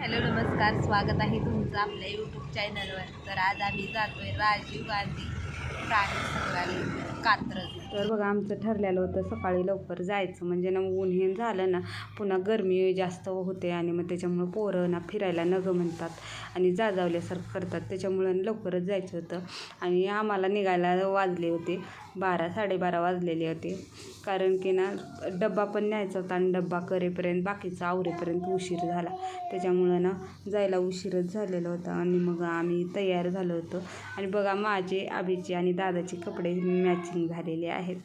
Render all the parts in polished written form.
Hello नमस्कार, स्वागत आहे तुमचं आपल्या यूट्यूब चॅनलवर. तर आज आम्ही जातोय राजीव गांधी प्राणी संग्रहालय कात्रज. तर बघा आमचं ठरलेलं होतं सकाळी लवकर जायचं, म्हणजे ना ऊन हे झालं ना पुन्हा गरमी जास्त होते आणि मग त्याच्यामुळं पोरं ना फिरायला नगं म्हणतात आणि जाजावल्यासारखं करतात, त्याच्यामुळं लवकरच जायचं होतं. आणि आम्हाला निघायला वाजले होते 12-12:30 वाजलेले होते, कारण की ना डब्बा पण न्यायचा होता आणि डब्बा करेपर्यंत बाकीचा आवरेपर्यंत उशीर झाला, त्याच्यामुळं ना जायला उशीरच झालेला होता. आणि मग आम्ही तयार झालो होतो आणि बघा माझे आबीचे आणि दादाचे कपडे मॅचिंग झालेले आहेत.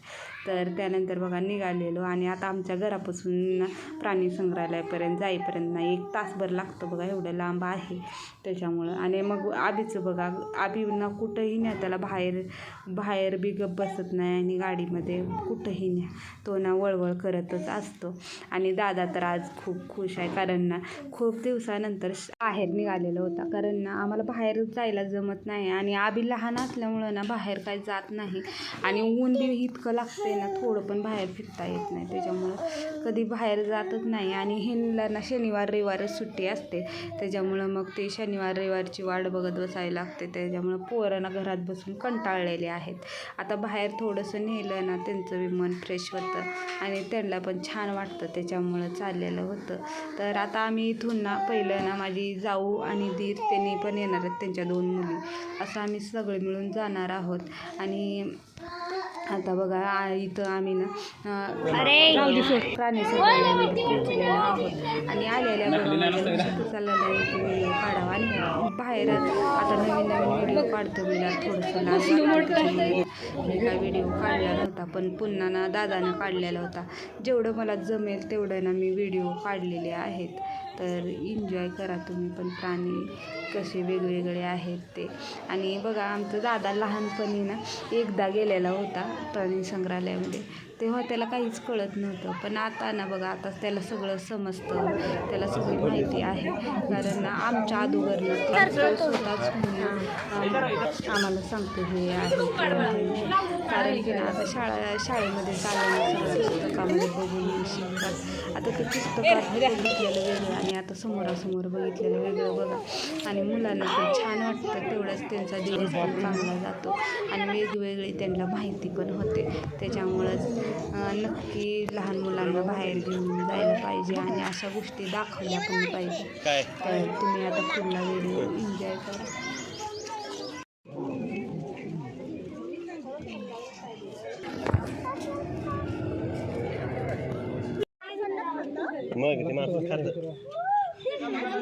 तर त्यानंतर बघा निघालेलो आणि आता आमच्या घरापासून प्राणी संग्रहालयापर्यंत जाईपर्यंत ना 1 तासभर लागतो बघा, एवढं लांब आहे त्याच्यामुळं. आणि मग आबीचं बघा, आबींना कुठंही न्या, त्याला बाहेर बी गप बसत नाही आणि गाडीमध्ये कुठंही न्या, तो ना वळवळ करतच असतो. आणि दादा तर आज खूप खुश आहे, कारण ना खूप दिवसानंतर बाहेर निघालेलं होता, कारण ना आम्हाला बाहेर जायला जमत नाही आणि आबी लहान असल्यामुळं ना बाहेर काही जात नाही आणि ऊन बी इतकं लागतंय ना, थोडं पण बाहेर फिरता येत नाही, त्याच्यामुळं कधी बाहेर जातच नाही. आणि ह्यांना ना शनिवार रविवारच सुट्टी असते, त्याच्यामुळं मग ते शनिवार रविवारची वाट बघत बसायला लागते, त्याच्यामुळं पोरांना घरात बसून कंटाळलेले आहेत. आता बाहेर थोडंसं नेलं ना त्यांचं बी मन फ्रेश होतं आणि त्यांना पण छान वाटतं, त्याच्यामुळं चाललेलं होतं. तर आता आम्ही इथून ना पहिलं ना माझी जाऊ आणि दीर त्यांनी पण येणार आहेत, त्यांच्या 2 मुली, असं आम्ही सगळे मिळून जाणार आहोत. आणि आता बघा इथं आम्ही ना प्राणी संग्रहालयामध्ये पोचलेलो आहोत आणि आलेल्या बघा माझ्या लक्षात चाललेलं आहे की व्हिडिओ काढावा. आणि बाहेर आता नवीन व्हिडिओ काढतो मी ना, थोडंसं लाज वाटतं, मी काय व्हिडिओ काढला नव्हता, पण पुन्हा ना दादानं काढलेला होता, जेवढं मला जमेल तेवढं ना मी व्हिडिओ काढलेले आहेत. तर एन्जॉय करा तुम्ही पण, प्राणी कसे वेगवेगळे आहेत ते. आणि बघा आमचा दादा लहानपणी ना एकदा गेलेला होता प्राणी संग्रहालयामध्ये, तेव्हा त्याला काहीच कळत नव्हतं, पण आता ना बघा आता त्याला सगळं समजतं, त्याला सगळी माहिती आहे, कारण ना आमच्या अगोदरनं स्वतःच आम्हाला सांगतो हे आहे ते आहे, कारण की ना आता शाळेमध्ये चालण्याचं पुस्तकामध्ये बघून शिकतात. आता ते पुस्तकात बघितलेलं वेगळं आणि आता समोरासमोर बघितलेलं वेगळं बघा. आणि मुलांना पण छान वाटतं, तेवढंच त्यांचा दिवस पण चांगला जातो आणि वेगवेगळी त्यांना माहिती पण होते, त्याच्यामुळंच नक्की लहान मुलांना बाहेर घेऊन जायला पाहिजे आणि अशा गोष्टी दाखवल्या पण पाहिजे. तर तुम्ही आता पुढला व्हिडिओ एन्जॉय करा. मग ते माणूस खातं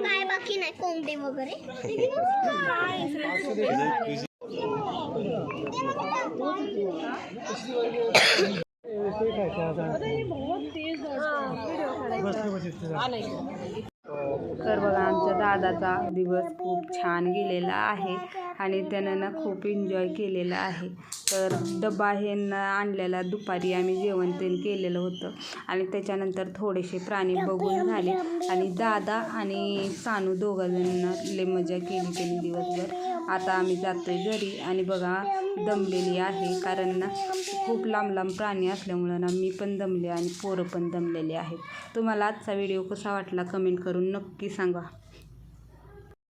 काय बाकी नाही, कोंबडी वगैरे तर बघा आमच्या दादाचा दिवस खूप छान गेलेला आहे आणि त्यानं ना खूप एन्जॉय केलेला आहे. तर डबा हे ना आणलेला दुपारी आम्ही जेवण ते केलेलं होतं आणि त्याच्यानंतर थोडेसे प्राणी बघून झाले आणि दादा आणि सानू दोघांना लय मजा केली त्यांनी दिवसभर. आता आम्ही जातोय घरी आणि बघा दमलेली आहे, कारण ना खूप लांब लांब प्राणी असल्यामुळं ना मी पण दमले आणि पोरं पण दमलेले आहेत. तुम्हाला आजचा व्हिडिओ कसा वाटला कमेंट करून नक्की सांगा.